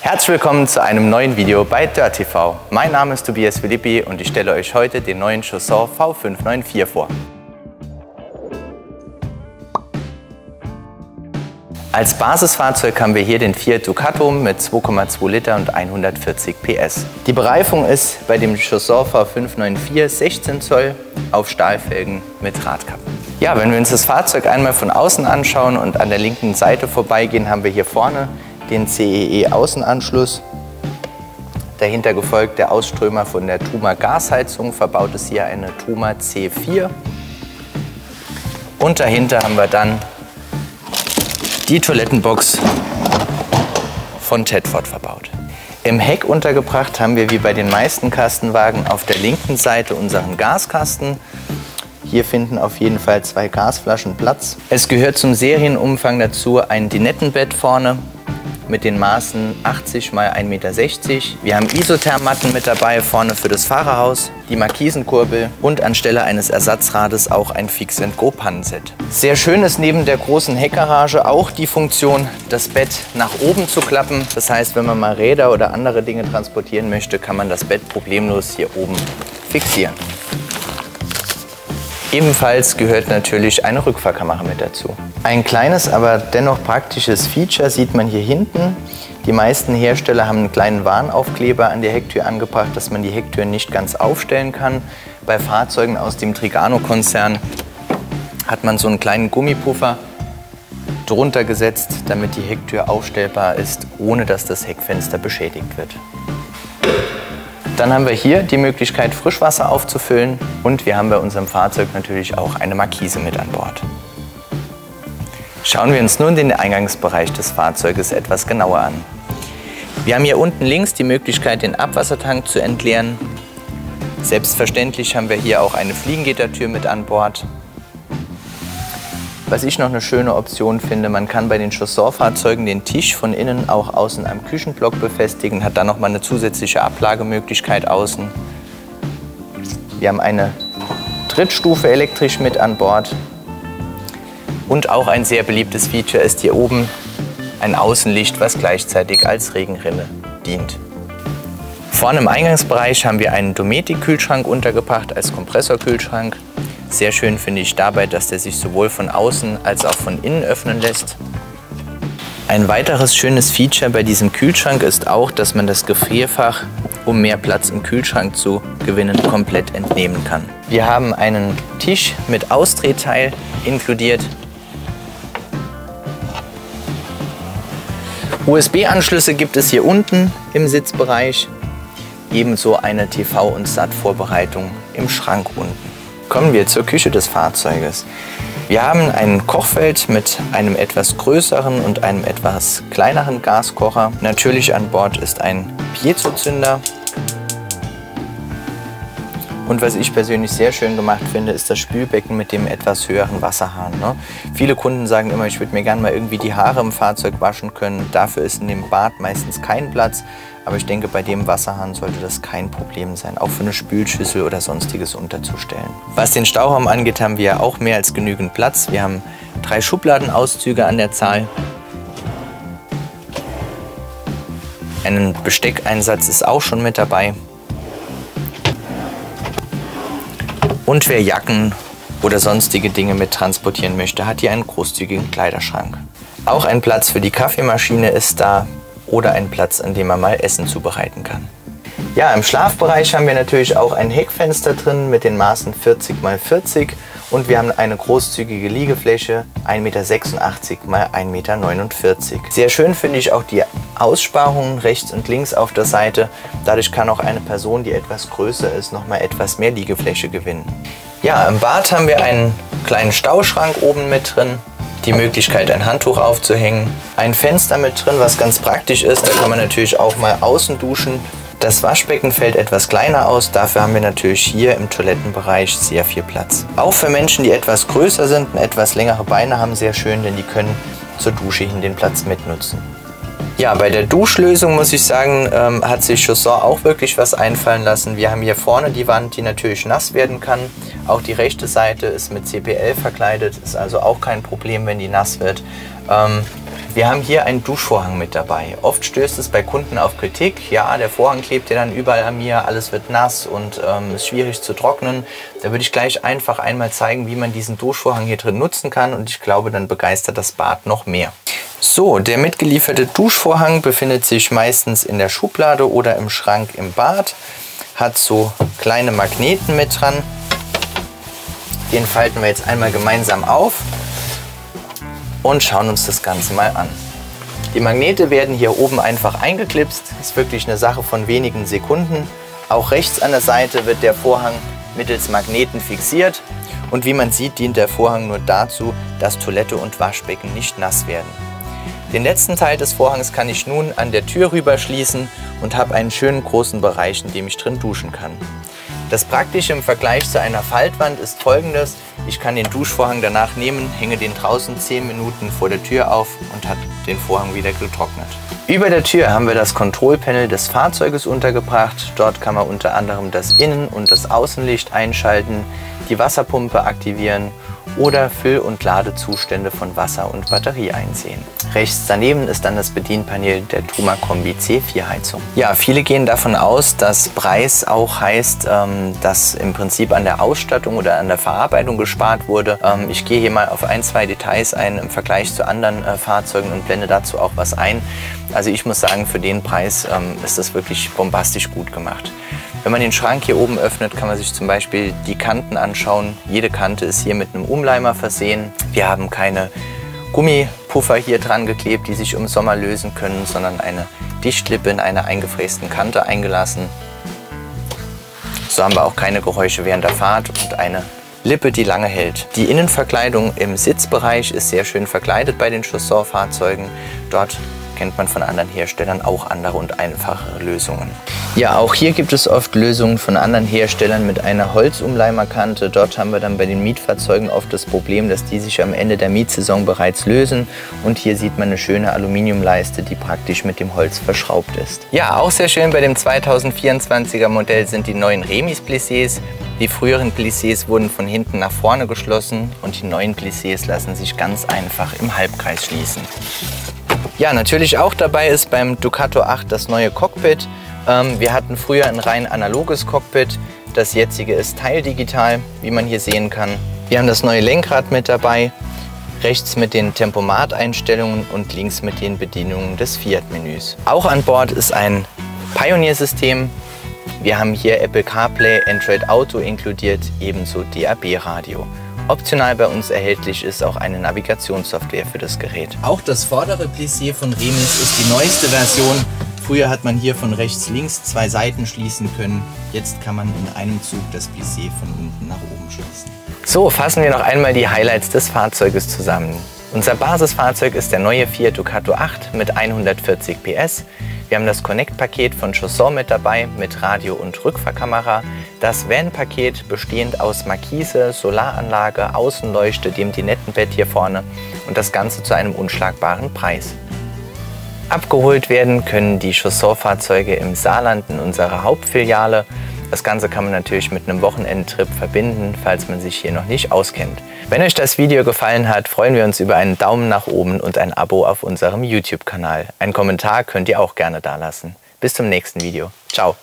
Herzlich willkommen zu einem neuen Video bei Dirt TV. Mein Name ist Tobias Philippi und ich stelle euch heute den neuen Chaussor V594 vor. Als Basisfahrzeug haben wir hier den Fiat Ducato mit 2,2 Liter und 140 PS. Die Bereifung ist bei dem Chaussor V594 16 Zoll auf Stahlfelgen mit Radkappen. Ja, wenn wir uns das Fahrzeug einmal von außen anschauen und an der linken Seite vorbeigehen, haben wir hier vorne den CEE Außenanschluss. Dahinter gefolgt der Ausströmer von der Truma Gasheizung. Verbaut ist hier eine Truma C4. Und dahinter haben wir dann die Toilettenbox von Tedford verbaut. Im Heck untergebracht haben wir wie bei den meisten Kastenwagen auf der linken Seite unseren Gaskasten. Hier finden auf jeden Fall 2 Gasflaschen Platz. Es gehört zum Serienumfang dazu ein Dinettenbett vorne mit den Maßen 80 x 1,60 Meter. Wir haben Isothermmatten mit dabei, vorne für das Fahrerhaus, die Markisenkurbel und anstelle eines Ersatzrades auch ein Fix-and-Go-Pannenset. Sehr schön ist neben der großen Heckgarage auch die Funktion, das Bett nach oben zu klappen. Das heißt, wenn man mal Räder oder andere Dinge transportieren möchte, kann man das Bett problemlos hier oben fixieren. Ebenfalls gehört natürlich eine Rückfahrkamera mit dazu. Ein kleines, aber dennoch praktisches Feature sieht man hier hinten. Die meisten Hersteller haben einen kleinen Warnaufkleber an der Hecktür angebracht, dass man die Hecktür nicht ganz aufstellen kann. Bei Fahrzeugen aus dem Trigano-Konzern hat man so einen kleinen Gummipuffer drunter gesetzt, damit die Hecktür aufstellbar ist, ohne dass das Heckfenster beschädigt wird. Dann haben wir hier die Möglichkeit, Frischwasser aufzufüllen und wir haben bei unserem Fahrzeug natürlich auch eine Markise mit an Bord. Schauen wir uns nun den Eingangsbereich des Fahrzeuges etwas genauer an. Wir haben hier unten links die Möglichkeit, den Abwassertank zu entleeren. Selbstverständlich haben wir hier auch eine Fliegengittertür mit an Bord. Was ich noch eine schöne Option finde, man kann bei den Chausseurfahrzeugen den Tisch von innen auch außen am Küchenblock befestigen, hat dann noch mal eine zusätzliche Ablagemöglichkeit außen. Wir haben eine Trittstufe elektrisch mit an Bord. Und auch ein sehr beliebtes Feature ist hier oben ein Außenlicht, was gleichzeitig als Regenrinne dient. Vorne im Eingangsbereich haben wir einen Dometic-Kühlschrank untergebracht als Kompressorkühlschrank. Sehr schön finde ich dabei, dass der sich sowohl von außen als auch von innen öffnen lässt. Ein weiteres schönes Feature bei diesem Kühlschrank ist auch, dass man das Gefrierfach, um mehr Platz im Kühlschrank zu gewinnen, komplett entnehmen kann. Wir haben einen Tisch mit Ausdrehteil inkludiert. USB-Anschlüsse gibt es hier unten im Sitzbereich. Ebenso eine TV- und SAT-Vorbereitung im Schrank unten. Kommen wir zur Küche des Fahrzeuges. Wir haben ein Kochfeld mit einem etwas größeren und einem etwas kleineren Gaskocher. Natürlich an Bord ist ein Piezozünder. Und was ich persönlich sehr schön gemacht finde, ist das Spülbecken mit dem etwas höheren Wasserhahn. Viele Kunden sagen immer, ich würde mir gerne mal irgendwie die Haare im Fahrzeug waschen können. Dafür ist in dem Bad meistens kein Platz. Aber ich denke, bei dem Wasserhahn sollte das kein Problem sein, auch für eine Spülschüssel oder sonstiges unterzustellen. Was den Stauraum angeht, haben wir auch mehr als genügend Platz. Wir haben 3 Schubladenauszüge an der Zahl. Ein Besteckeinsatz ist auch schon mit dabei. Und wer Jacken oder sonstige Dinge mit transportieren möchte, hat hier einen großzügigen Kleiderschrank. Auch ein Platz für die Kaffeemaschine ist da. Oder einen Platz, an dem man mal Essen zubereiten kann. Ja, im Schlafbereich haben wir natürlich auch ein Heckfenster drin mit den Maßen 40 x 40 und wir haben eine großzügige Liegefläche 1,86 Meter x 1,49 Meter. Sehr schön finde ich auch die Aussparungen rechts und links auf der Seite. Dadurch kann auch eine Person, die etwas größer ist, noch mal etwas mehr Liegefläche gewinnen. Ja, im Bad haben wir einen kleinen Stauschrank oben mit drin. Die Möglichkeit, ein Handtuch aufzuhängen. Ein Fenster mit drin, was ganz praktisch ist. Da kann man natürlich auch mal außen duschen. Das Waschbecken fällt etwas kleiner aus. Dafür haben wir natürlich hier im Toilettenbereich sehr viel Platz. Auch für Menschen, die etwas größer sind und etwas längere Beine haben, sehr schön, denn die können zur Dusche hin den Platz mitnutzen. Ja, bei der Duschlösung muss ich sagen, hat sich Chausseur auch wirklich was einfallen lassen. Wir haben hier vorne die Wand, die natürlich nass werden kann. Auch die rechte Seite ist mit CPL verkleidet, ist also auch kein Problem, wenn die nass wird. Wir haben hier einen Duschvorhang mit dabei. Oft stößt es bei Kunden auf Kritik. Ja, der Vorhang klebt ja dann überall an mir, alles wird nass und ist schwierig zu trocknen. Da würde ich gleich einfach einmal zeigen, wie man diesen Duschvorhang hier drin nutzen kann und ich glaube, dann begeistert das Bad noch mehr. So, der mitgelieferte Duschvorhang befindet sich meistens in der Schublade oder im Schrank im Bad. Hat so kleine Magneten mit dran. Den falten wir jetzt einmal gemeinsam auf und schauen uns das Ganze mal an. Die Magnete werden hier oben einfach eingeklipst. Ist wirklich eine Sache von wenigen Sekunden. Auch rechts an der Seite wird der Vorhang mittels Magneten fixiert. Und wie man sieht, dient der Vorhang nur dazu, dass Toilette und Waschbecken nicht nass werden. Den letzten Teil des Vorhangs kann ich nun an der Tür rüber schließen und habe einen schönen großen Bereich, in dem ich drin duschen kann. Das Praktische im Vergleich zu einer Faltwand ist folgendes: Ich kann den Duschvorhang danach nehmen, hänge den draußen 10 Minuten vor der Tür auf und habe den Vorhang wieder getrocknet. Über der Tür haben wir das Kontrollpanel des Fahrzeuges untergebracht. Dort kann man unter anderem das Innen- und das Außenlicht einschalten, die Wasserpumpe aktivieren oder Füll- und Ladezustände von Wasser und Batterie einsehen. Rechts daneben ist dann das Bedienpanel der Truma Kombi C4 Heizung. Ja, viele gehen davon aus, dass Preis auch heißt, dass im Prinzip an der Ausstattung oder an der Verarbeitung gespart wurde. Ich gehe hier mal auf ein, zwei Details ein im Vergleich zu anderen Fahrzeugen und blende dazu auch was ein. Also ich muss sagen, für den Preis ist das wirklich bombastisch gut gemacht. Wenn man den Schrank hier oben öffnet, kann man sich zum Beispiel die Kanten anschauen. Jede Kante ist hier mit einem Umleimer versehen. Wir haben keine Gummipuffer hier dran geklebt, die sich im Sommer lösen können, sondern eine Dichtlippe in einer eingefrästen Kante eingelassen. So haben wir auch keine Geräusche während der Fahrt und eine Lippe, die lange hält. Die Innenverkleidung im Sitzbereich ist sehr schön verkleidet bei den Chausseur-Fahrzeugen. Dort kennt man von anderen Herstellern auch andere und einfachere Lösungen. Ja, auch hier gibt es oft Lösungen von anderen Herstellern mit einer Holzumleimerkante. Dort haben wir dann bei den Mietfahrzeugen oft das Problem, dass die sich am Ende der Mietsaison bereits lösen. Und hier sieht man eine schöne Aluminiumleiste, die praktisch mit dem Holz verschraubt ist. Ja, auch sehr schön bei dem 2024er Modell sind die neuen Remis Plissés. Die früheren Plissés wurden von hinten nach vorne geschlossen und die neuen Plissés lassen sich ganz einfach im Halbkreis schließen. Ja, natürlich auch dabei ist beim Ducato 8 das neue Cockpit. Wir hatten früher ein rein analoges Cockpit. Das jetzige ist teildigital, wie man hier sehen kann. Wir haben das neue Lenkrad mit dabei, rechts mit den Tempomat-Einstellungen und links mit den Bedienungen des Fiat-Menüs. Auch an Bord ist ein Pioneer-System. Wir haben hier Apple CarPlay, Android Auto inkludiert, ebenso DAB-Radio. Optional bei uns erhältlich ist auch eine Navigationssoftware für das Gerät. Auch das vordere Plissé von Remis ist die neueste Version. Früher hat man hier von rechts links zwei Seiten schließen können. Jetzt kann man in einem Zug das Plissé von unten nach oben schließen. So, fassen wir noch einmal die Highlights des Fahrzeuges zusammen. Unser Basisfahrzeug ist der neue Fiat Ducato 8 mit 140 PS. Wir haben das Connect-Paket von Chausseur mit dabei, mit Radio- und Rückfahrkamera. Das Van-Paket bestehend aus Markise, Solaranlage, Außenleuchte, dem Dinettenbett hier vorne und das Ganze zu einem unschlagbaren Preis. Abgeholt werden können die Chausseur-Fahrzeuge im Saarland in unserer Hauptfiliale. Das Ganze kann man natürlich mit einem Wochenendtrip verbinden, falls man sich hier noch nicht auskennt. Wenn euch das Video gefallen hat, freuen wir uns über einen Daumen nach oben und ein Abo auf unserem YouTube-Kanal. Einen Kommentar könnt ihr auch gerne dalassen. Bis zum nächsten Video. Ciao.